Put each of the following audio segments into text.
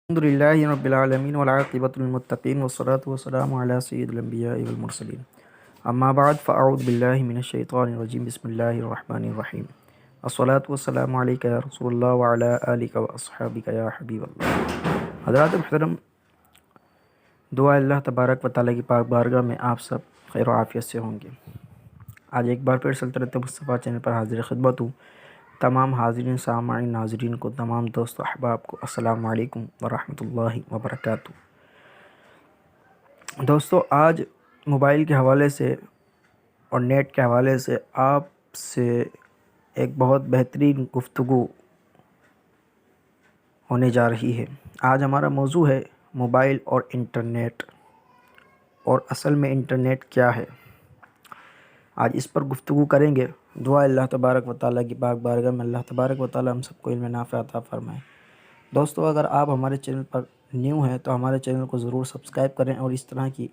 الحمدللہ رب العالمین والعاقبۃ للمتقین والصلاۃ والسلام علی سید الانبیاء والمرسلین اما بعد فاعوذ باللہ من الشیطان الرجیم بسم اللہ الرحمن الرحیم الصلاۃ والسلام علیک یا رسول اللہ وعلی آلک واصحابک یا حبیب اللہ۔ حضرات محترم، دعا اللہ تبارک و تعالیٰ کی پاک بارگاہ میں آپ سب خیر و عافیت سے ہوں گے۔ آج ایک بار پھر سلطنت مصطفیٰ چینل پر حاضر خدمت ہوں۔ تمام حاضرین، سامعین، ناظرین کو، تمام دوست و احباب کو السلام علیکم ورحمۃ اللہ وبرکاتہ۔ دوستو، آج موبائل کے حوالے سے اور نیٹ کے حوالے سے آپ سے ایک بہت بہترین گفتگو ہونے جا رہی ہے۔ آج ہمارا موضوع ہے موبائل اور انٹرنیٹ، اور اصل میں انٹرنیٹ کیا ہے۔ آج اس پر گفتگو کریں گے۔ دعا اللہ تبارک و تعالیٰ کی پاک بارگاہ میں اللہ تبارک و تعالیٰ ہم سب کو علم نافع عطا فرمائے۔ دوستو، اگر آپ ہمارے چینل پر نیو ہیں تو ہمارے چینل کو ضرور سبسکرائب کریں اور اس طرح کی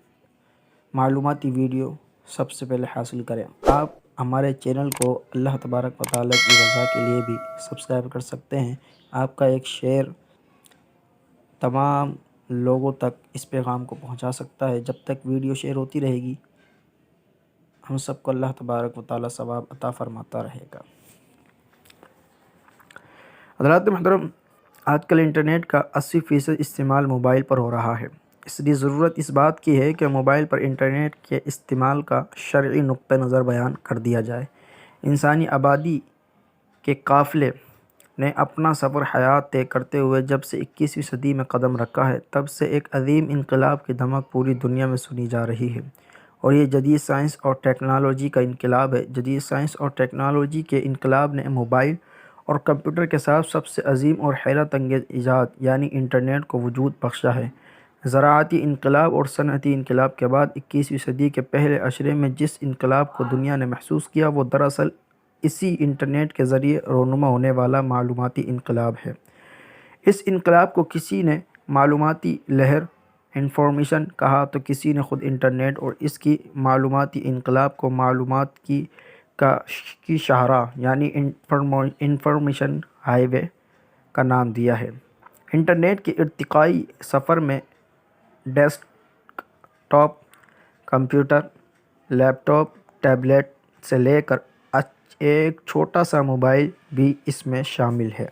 معلوماتی ویڈیو سب سے پہلے حاصل کریں۔ آپ ہمارے چینل کو اللہ تبارک و تعالیٰ کی رضا کے لیے بھی سبسکرائب کر سکتے ہیں۔ آپ کا ایک شیئر تمام لوگوں تک اس پیغام کو پہنچا سکتا ہے۔ جب تک ویڈیو شیئر ہوتی رہے گی، ہم سب کو اللہ تبارک و تعالیٰ ثواب عطا فرماتا رہے گا۔ حضرات محترم، آج کل انٹرنیٹ کا 80% استعمال موبائل پر ہو رہا ہے۔ اس لیے ضرورت اس بات کی ہے کہ موبائل پر انٹرنیٹ کے استعمال کا شرعی نقطہ نظر بیان کر دیا جائے۔ انسانی آبادی کے قافلے نے اپنا سفر حیات طے کرتے ہوئے جب سے 21ویں صدی میں قدم رکھا ہے، تب سے ایک عظیم انقلاب کی دھمک پوری دنیا میں سنی جا رہی ہے، اور یہ جدید سائنس اور ٹیکنالوجی کا انقلاب ہے۔ جدید سائنس اور ٹیکنالوجی کے انقلاب نے موبائل اور کمپیوٹر کے ساتھ سب سے عظیم اور حیرت انگیز ایجاد یعنی انٹرنیٹ کو وجود بخشا ہے۔ زراعتی انقلاب اور صنعتی انقلاب کے بعد 21ویں صدی کے پہلے عشرے میں جس انقلاب کو دنیا نے محسوس کیا، وہ دراصل اسی انٹرنیٹ کے ذریعے رونما ہونے والا معلوماتی انقلاب ہے۔ اس انقلاب کو کسی نے معلوماتی لہر انفارمیشن کہا تو کسی نے خود انٹرنیٹ اور اس کی معلوماتی انقلاب کو معلومات کی شاہراہ یعنی انفارمیشن ہائی وے کا نام دیا ہے۔ انٹرنیٹ کے ارتقائی سفر میں ڈیسک ٹاپ کمپیوٹر، لیپ ٹاپ، ٹیبلیٹ سے لے کر ایک چھوٹا سا موبائل بھی اس میں شامل ہے۔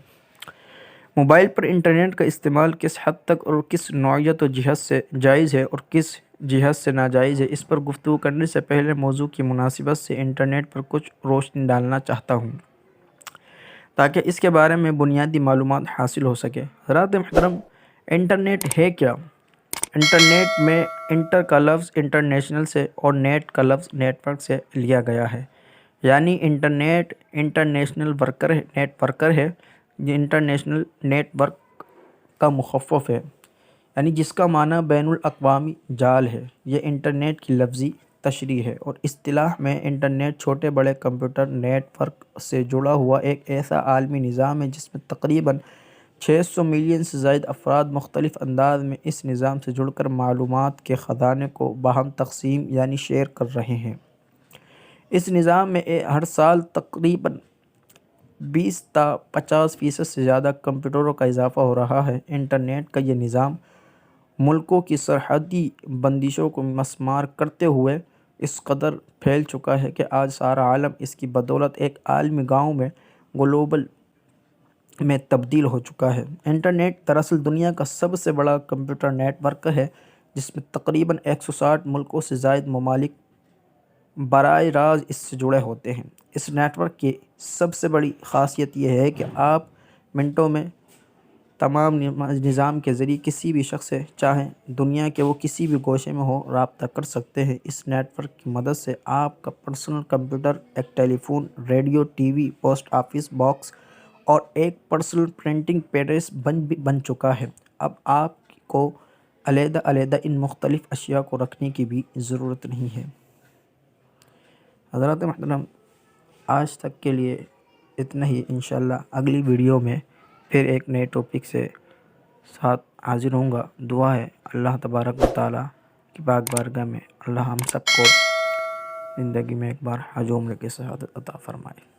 موبائل پر انٹرنیٹ کا استعمال کس حد تک اور کس نوعیت و جہت سے جائز ہے اور کس جہت سے ناجائز ہے، اس پر گفتگو کرنے سے پہلے موضوع کی مناسبت سے انٹرنیٹ پر کچھ روشنی ڈالنا چاہتا ہوں تاکہ اس کے بارے میں بنیادی معلومات حاصل ہو سکے۔ حضرات محترم، انٹرنیٹ ہے کیا؟ انٹرنیٹ میں انٹر کا لفظ انٹرنیشنل سے اور نیٹ کا لفظ نیٹ ورک سے لیا گیا ہے، یعنی انٹرنیٹ انٹرنیشنل نیٹ ورکر ہے، یہ انٹرنیشنل نیٹ ورک کا مخفف ہے، یعنی جس کا معنی بین الاقوامی جال ہے۔ یہ انٹرنیٹ کی لفظی تشریح ہے، اور اصطلاح میں انٹرنیٹ چھوٹے بڑے کمپیوٹر نیٹ ورک سے جڑا ہوا ایک ایسا عالمی نظام ہے جس میں تقریباً 600 ملین سے زائد افراد مختلف انداز میں اس نظام سے جڑ کر معلومات کے خزانے کو باہم تقسیم یعنی شیئر کر رہے ہیں۔ اس نظام میں ہر سال تقریباً 20 تا 50% سے زیادہ کمپیوٹروں کا اضافہ ہو رہا ہے۔ انٹرنیٹ کا یہ نظام ملکوں کی سرحدی بندشوں کو مسمار کرتے ہوئے اس قدر پھیل چکا ہے کہ آج سارا عالم اس کی بدولت ایک عالمی گاؤں میں گلوبل میں تبدیل ہو چکا ہے۔ انٹرنیٹ دراصل دنیا کا سب سے بڑا کمپیوٹر نیٹ ورک ہے، جس میں تقریباً 160 ملکوں سے زائد ممالک براہ راست اس سے جڑے ہوتے ہیں۔ اس نیٹ ورک کی سب سے بڑی خاصیت یہ ہے کہ آپ منٹوں میں تمام نظام کے ذریعے کسی بھی شخص سے چاہیں دنیا کے وہ کسی بھی گوشے میں ہو رابطہ کر سکتے ہیں۔ اس نیٹ ورک کی مدد سے آپ کا پرسنل کمپیوٹر ایک telephone, radio, T V, post office box اور ایک پرسنل پرنٹنگ پریس بن چکا ہے۔ اب آپ کو علیحدہ علیحدہ ان مختلف اشیاء کو رکھنے کی بھی ضرورت نہیں ہے۔ حضرات محترم، آج تک کے لیے اتنا ہی۔ انشاءاللہ اگلی ویڈیو میں پھر ایک نئے ٹاپک سے ساتھ حاضر ہوں گا۔ دعا ہے اللہ تبارک و تعالیٰ کی پاک بارگاہ میں اللہ ہم سب کو زندگی میں ایک بار حج و عمرہ کی سعادت عطا فرمائے۔